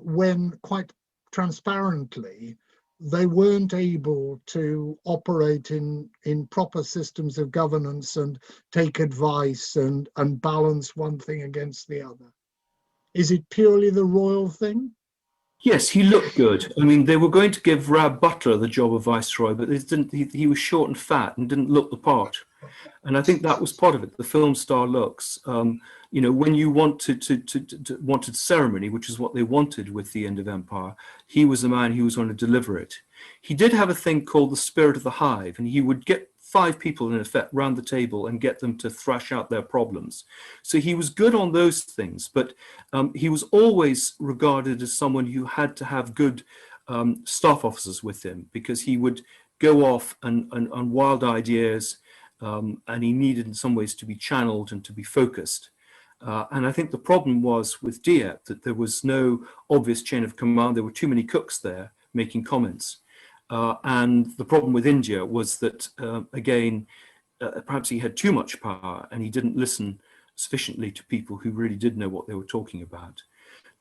when quite transparently they weren't able to operate in proper systems of governance and take advice and balance one thing against the other? Is it purely the royal thing? Yes, he looked good. I mean, they were going to give Rab Butler the job of viceroy, but they didn't. He was short and fat and didn't look the part. And I think that was part of it. The film star looks. You know, when you wanted ceremony, which is what they wanted with the end of empire, he was the man who was going to deliver it. He did have a thing called the spirit of the hive, and he would get 5 people in effect round the table and get them to thrash out their problems. So he was good on those things, but he was always regarded as someone who had to have good staff officers with him, because he would go off on wild ideas, and he needed in some ways to be channeled and to be focused. And I think the problem was with Dieppe that there was no obvious chain of command. There were too many cooks there making comments. And the problem with India was that, again, perhaps he had too much power and he didn't listen sufficiently to people who really did know what they were talking about.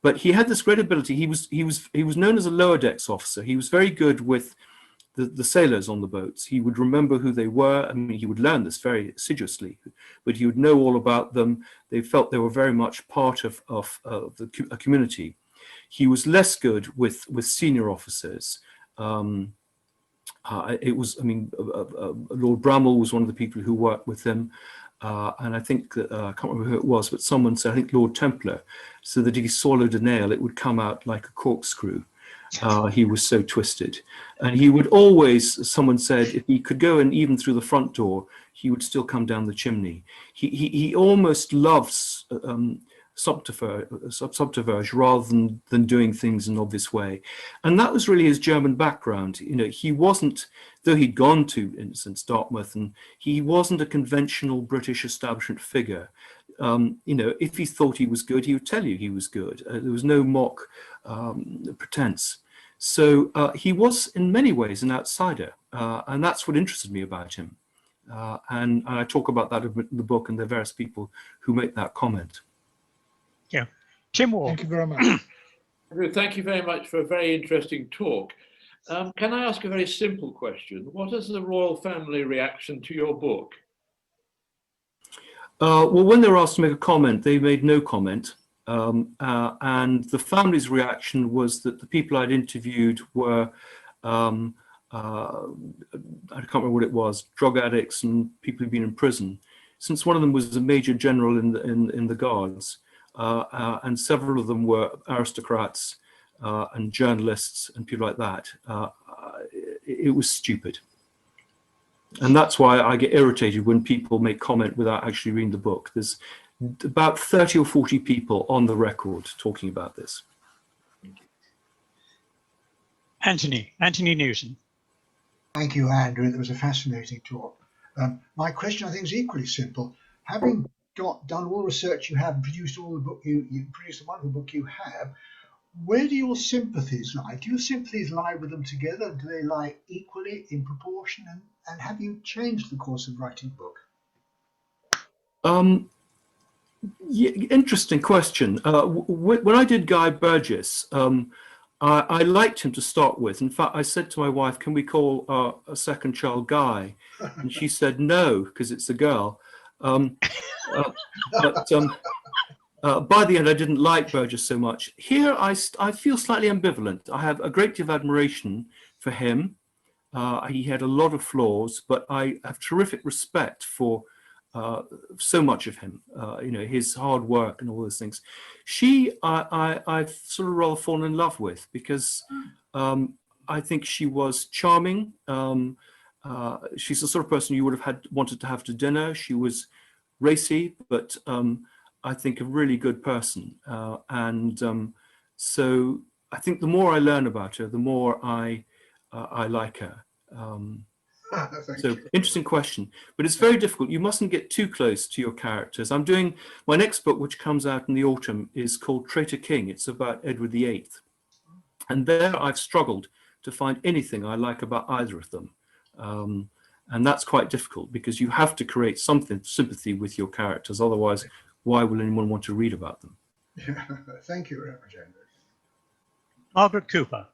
But he had this great ability. He was known as a lower decks officer. He was very good with the sailors on the boats. He would remember who they were. I mean, he would learn this very assiduously, but he would know all about them. They felt they were very much part of a community. He was less good with senior officers. Lord Bramall was one of the people who worked with him. And I think that, I can't remember who it was, but someone said, I think Lord Templar, so that if he swallowed a nail, it would come out like a corkscrew. He was so twisted. And he would always, someone said, if he could go in even through the front door, he would still come down the chimney. He almost loves subterfuge rather than doing things in an obvious way. And that was really his German background. You know, he wasn't, though he'd gone to, in a sense, Dartmouth, and he wasn't a conventional British establishment figure. You know, if he thought he was good, he would tell you he was good. There was no mock pretense. So he was, in many ways, an outsider, and that's what interested me about him. And I talk about that in the book, and there are various people who make that comment. Yeah, Tim Waugh. Thank you very much. Thank you very much for a very interesting talk. Can I ask a very simple question? What is the royal family reaction to your book? Well, when they were asked to make a comment, they made no comment. And the family's reaction was that the people I'd interviewed were I can't remember what it was, drug addicts and people who've been in prison. Since one of them was a major general in the Guards, and several of them were aristocrats and journalists and people like that, it was stupid. And that's why I get irritated when people make comment without actually reading the book. There's about 30 or 40 people on the record talking about this. Anthony Newton. Thank you, Andrew. That was a fascinating talk. My question, I think, is equally simple. Having done all the research you have, produced all the book you produced the wonderful book you have, where do your sympathies lie? Do your sympathies lie with them together? Do they lie equally in proportion? And have you changed the course of writing the book? Yeah, interesting question. When I did Guy Burgess, I liked him to start with. In fact, I said to my wife, can we call a second child Guy? And she said no, because it's a girl. By the end, I didn't like Burgess so much. Here, I feel slightly ambivalent. I have a great deal of admiration for him. He had a lot of flaws, but I have terrific respect for so much of him, you know, his hard work and all those things. I've sort of rather fallen in love with, because I think she was charming. She's the sort of person you would have wanted to have to dinner. She was racy, but I think a really good person. So I think the more I learn about her, the more I like her. So interesting question, but it's very difficult. You mustn't get too close to your characters. I'm doing my next book, which comes out in the autumn, is called Traitor King. It's about Edward VIII. And there I've struggled to find anything I like about either of them. And that's quite difficult, because you have to create something sympathy with your characters. Otherwise, why will anyone want to read about them? Thank you very much, Andrew. Margaret Cooper.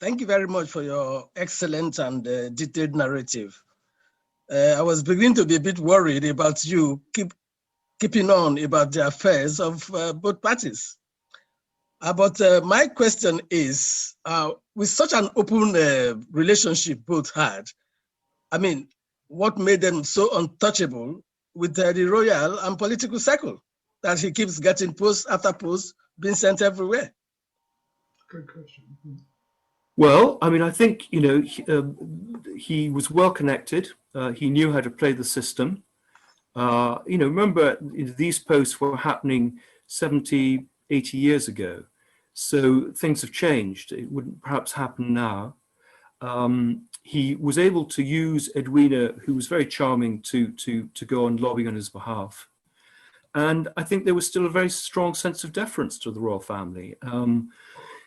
Thank you very much for your excellent and detailed narrative. I was beginning to be a bit worried about you keeping on about the affairs of both parties. But my question is, with such an open relationship both had, I mean, what made them so untouchable with the royal and political circle that he keeps getting post after post being sent everywhere? Good question. Well, I mean, I think, you know, he was well connected. He knew how to play the system. You know, remember, these posts were happening 70, 80 years ago. So things have changed. It wouldn't perhaps happen now. He was able to use Edwina, who was very charming, to go on lobbying on his behalf. And I think there was still a very strong sense of deference to the royal family.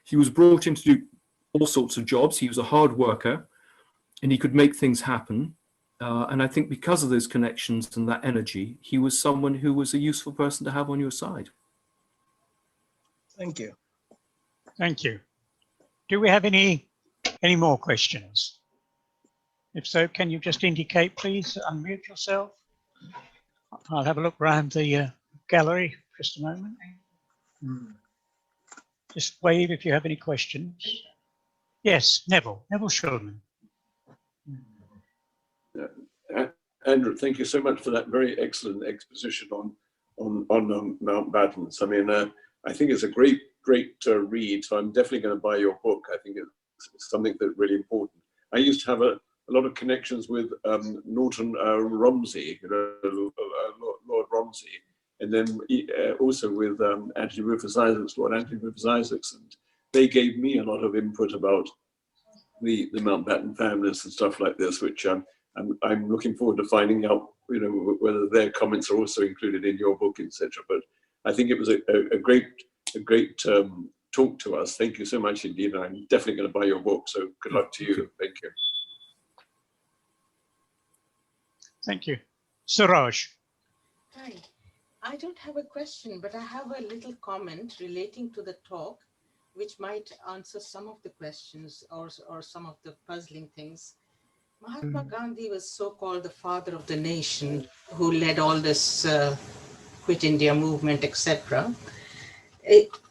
He was brought in to do all sorts of jobs. He was a hard worker, and he could make things happen. And I think because of those connections and that energy, he was someone who was a useful person to have on your side. Thank you. Thank you. Do we have any more questions? If so, can you just indicate, please, unmute yourself? I'll have a look around the gallery just a moment. Just wave if you have any questions. Yes, Neville Shulman. Andrew, thank you so much for that very excellent exposition on Mountbatten. I mean, I think it's a great read. So I'm definitely going to buy your book. I think it's something that's really important. I used to have a lot of connections with Norton Romsey, Lord Romsey, and then also with Anthony Rufus Isaacs, Lord Anthony Rufus Isaacs, and they gave me a lot of input about the Mountbatten families and stuff like this, which I'm looking forward to finding out, you know, whether their comments are also included in your book, etc. But I think it was a great talk to us. Thank you so much indeed. And I'm definitely going to buy your book. So good luck to you. Thank you. Thank you. Suraj. Hi. I don't have a question, but I have a little comment relating to the talk, which might answer some of the questions or some of the puzzling things. Mahatma Gandhi was so-called the father of the nation, who led all this Quit India movement, etc.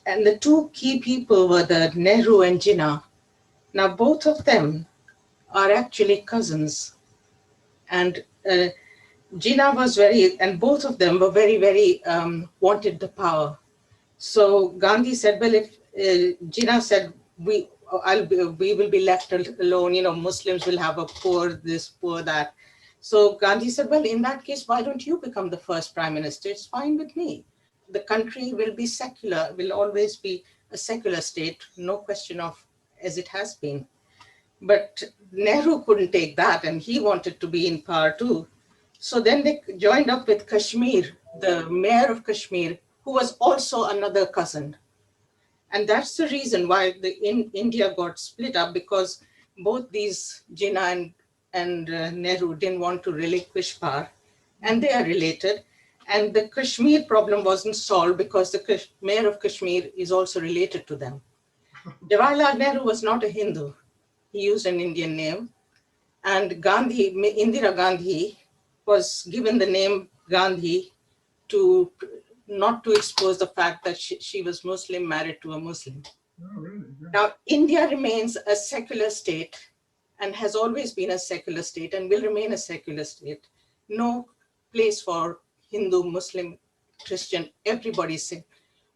And the two key people were the Nehru and Jinnah, Now, both of them are actually cousins. And Jinnah was and both of them were very, wanted the power. So Gandhi said, well, if Jinnah said, we will be left alone, you know, Muslims will have a poor this, poor that. So Gandhi said, well, in that case, why don't you become the first prime minister? It's fine with me. The country will be secular, will always be a secular state, no question of, as it has been. But Nehru couldn't take that, and he wanted to be in power too. So then they joined up with Kashmir, the mayor of Kashmir, who was also another cousin. And that's the reason why India got split up, because both these Jinnah and Nehru didn't want to relinquish power, and they are related. And the Kashmir problem wasn't solved because the mayor of Kashmir is also related to them. Jawaharlal Nehru was not a Hindu. He used an Indian name. And Indira Gandhi was given the name Gandhi to not to expose the fact that she was Muslim, married to a Muslim. Oh, really? Yeah. Now, India remains a secular state and has always been a secular state and will remain a secular state. No place for Hindu, Muslim, Christian, everybody's same.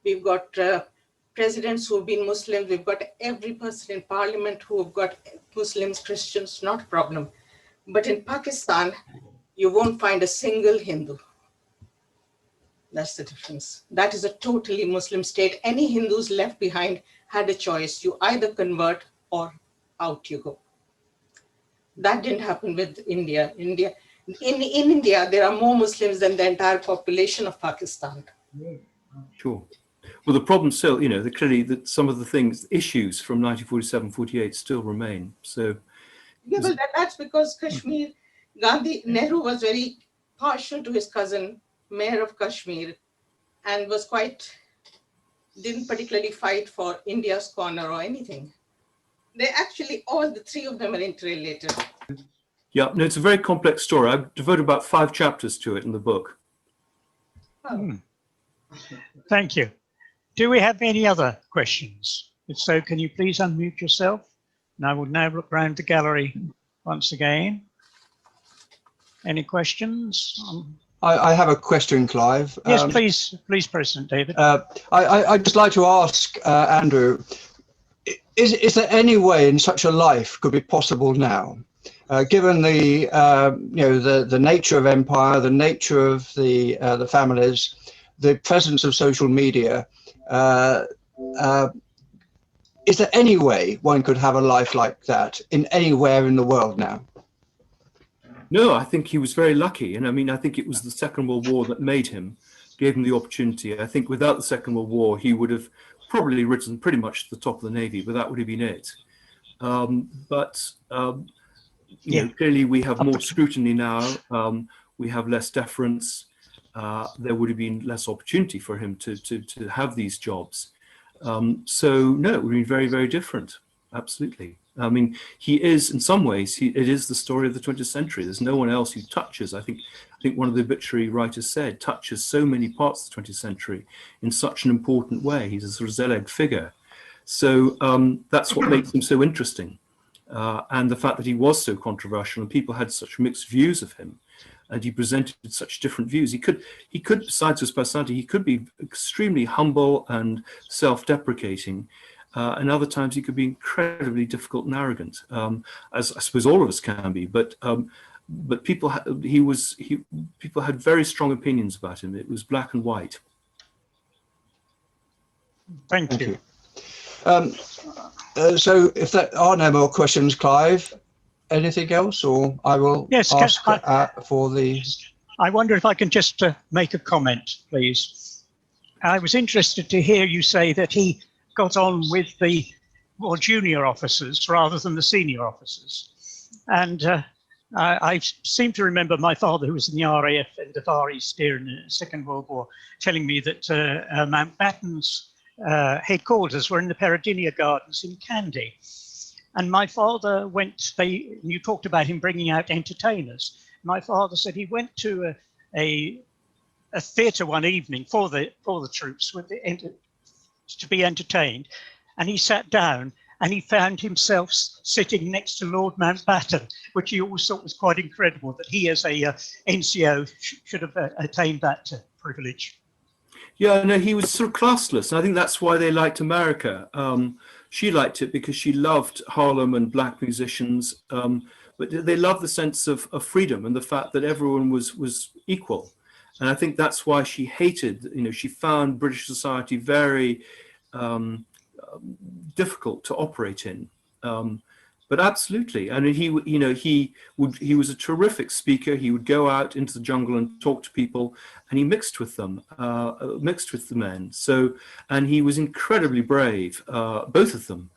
We've got presidents who've been Muslims. We've got every person in parliament who have got Muslims, Christians, not a problem. But in Pakistan, you won't find a single Hindu. That's the difference. That is a totally Muslim state. Any Hindus left behind had a choice. You either convert or out you go. That didn't happen with India. In India, there are more Muslims than the entire population of Pakistan. Sure. Well, the problem still, you know, clearly that some of the issues from 1947-48 still remain. So, yeah, well, that's because Kashmir, Nehru was very partial to his cousin, mayor of Kashmir, and was didn't particularly fight for India's corner or anything. They actually, all the three of them are interrelated. yeah, no, it's a very complex story. I've devoted about 5 chapters to it in the book. Oh. Thank you. Do we have any other questions? If so, can you please unmute yourself? And I will now look around the gallery once again. Any questions? I have a question, Clive. Yes, please, President David. I'd just like to ask Andrew, is there any way in such a life could be possible now, given the the nature of empire, the nature of the families, the presence of social media? Is there any way one could have a life like that in anywhere in the world now? No, I think he was very lucky. And I mean, I think it was the Second World War that gave him the opportunity. I think without the Second World War, he would have probably risen pretty much to the top of the Navy, but that would have been it. You know, clearly we have more scrutiny now. We have less deference. There would have been less opportunity for him to have these jobs. So no, it would be very, very different. Absolutely. I mean, he is, in some ways, it is the story of the 20th century. There's no one else who touches, I think one of the obituary writers said, touches so many parts of the 20th century in such an important way. He's a sort of Zelig figure. So that's what makes him so interesting. And the fact that he was so controversial and people had such mixed views of him, and he presented such different views. He could, besides his personality, he could be extremely humble and self-deprecating. And other times he could be incredibly difficult and arrogant, as I suppose all of us can be. But people had very strong opinions about him. It was black and white. Thank you. So if there are no more questions, Clive, anything else, or I will ask for the... I wonder if I can just make a comment, please. I was interested to hear you say that he got on with the more junior officers rather than the senior officers. And I seem to remember my father, who was in the RAF in the Far East during the Second World War, telling me that Mountbatten's headquarters were in the Peradeniya Gardens in Kandy. And my father you talked about him bringing out entertainers. My father said he went to a theatre one evening for the troops to be entertained, and he sat down and he found himself sitting next to Lord Mountbatten, which he always thought was quite incredible that he as a NCO should have attained that privilege. Yeah, no, he was sort of classless, and I think that's why they liked America. She liked it because she loved Harlem and black musicians, but they loved the sense of freedom and the fact that everyone was equal. And I think that's why she hated, she found British society very difficult to operate in. But absolutely, and he was a terrific speaker. He would go out into the jungle and talk to people, and he mixed with them, mixed with the men. And he was incredibly brave, both of them,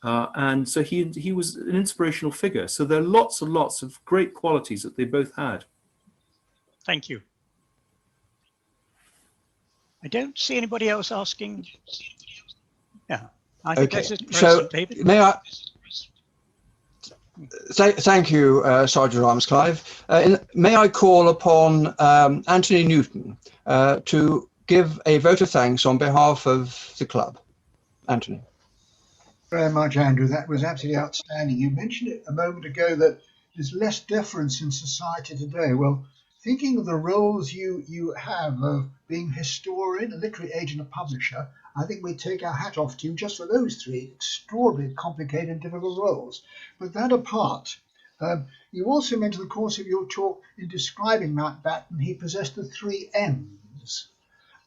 and so he was an inspirational figure. So there are lots and lots of great qualities that they both had. Thank you. I don't see anybody else asking. Yeah, I think Okay. that's it, So David. may I? Thank you, Sergeant Armsclive. May I call upon Anthony Newton to give a vote of thanks on behalf of the club. Anthony. Very much, Andrew. That was absolutely outstanding. You mentioned it a moment ago that there's less deference in society today. Well, thinking of the roles you have of being historian, a literary agent, a publisher, I think we take our hat off to you just for those three extraordinarily complicated and difficult roles. But that apart, you also mentioned in the course of your talk in describing Mountbatten, he possessed the 3 M's.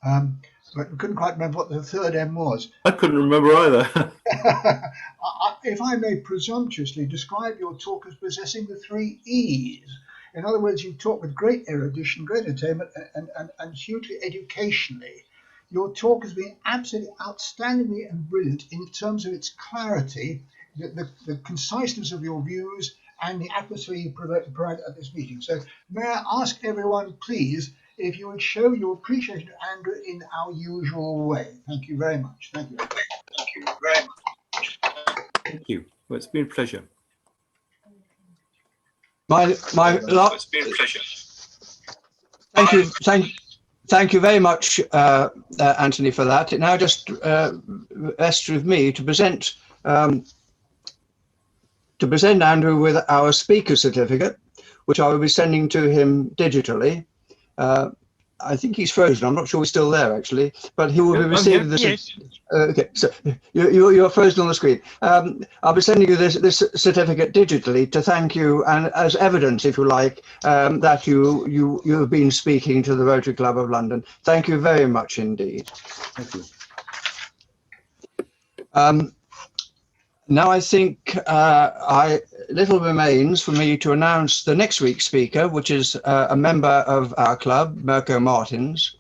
But we couldn't quite remember what the third M was. I couldn't remember either. If I may presumptuously describe your talk as possessing the 3 E's. In other words, you talk with great erudition, great attainment, and hugely educationally. Your talk has been absolutely outstandingly and brilliant in terms of its clarity, the conciseness of your views, and the atmosphere you provide at this meeting. So may I ask everyone, please, if you would show your appreciation to Andrew in our usual way. Thank you very much. Thank you. Thank you very much. Thank you. Well, it's been a pleasure. It's been a pleasure. Thank you very much, Anthony, for that. It now just rests with me to present Andrew with our speaker certificate, which I will be sending to him digitally. I think he's frozen. I'm not sure he's still there, actually, but he will be receiving this. Yes. Okay, so you're frozen on the screen. I'll be sending you this certificate digitally to thank you, and as evidence, if you like, that you have been speaking to the Rotary Club of London. Thank you very much indeed. Thank you. Now I think little remains for me to announce the next week's speaker, which is a member of our club, Mirko Martins,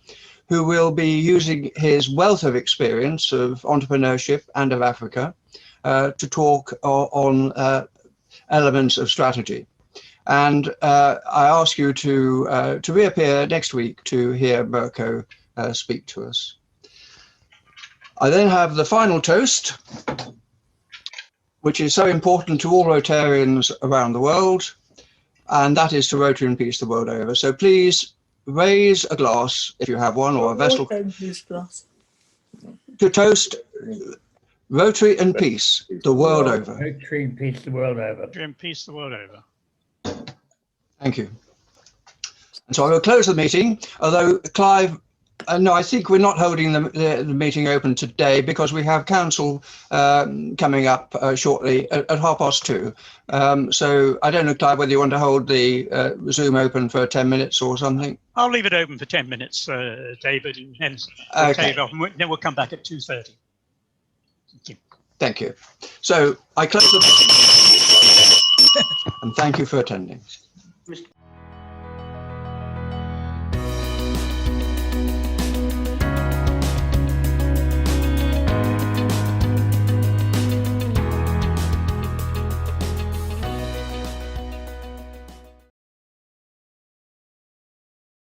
who will be using his wealth of experience of entrepreneurship and of Africa to talk on elements of strategy. And I ask you to reappear next week to hear Mirko speak to us. I then have the final toast, which is so important to all Rotarians around the world, and that is to Rotary and peace the world over. So please raise a glass, if you have one, or a vessel, to toast Rotary and peace the world over. Rotary and peace the world over. Rotary and peace the world over. Thank you. And so I will close the meeting, although Clive, no, I think we're not holding the meeting open today because we have council coming up shortly at 2:30. So I don't know, Clive, whether you want to hold the Zoom open for 10 minutes or something. I'll leave it open for 10 minutes, David, and then we'll take it off, and then we'll come back at 2:30. Thank you. Thank you. So I close the meeting and thank you for attending.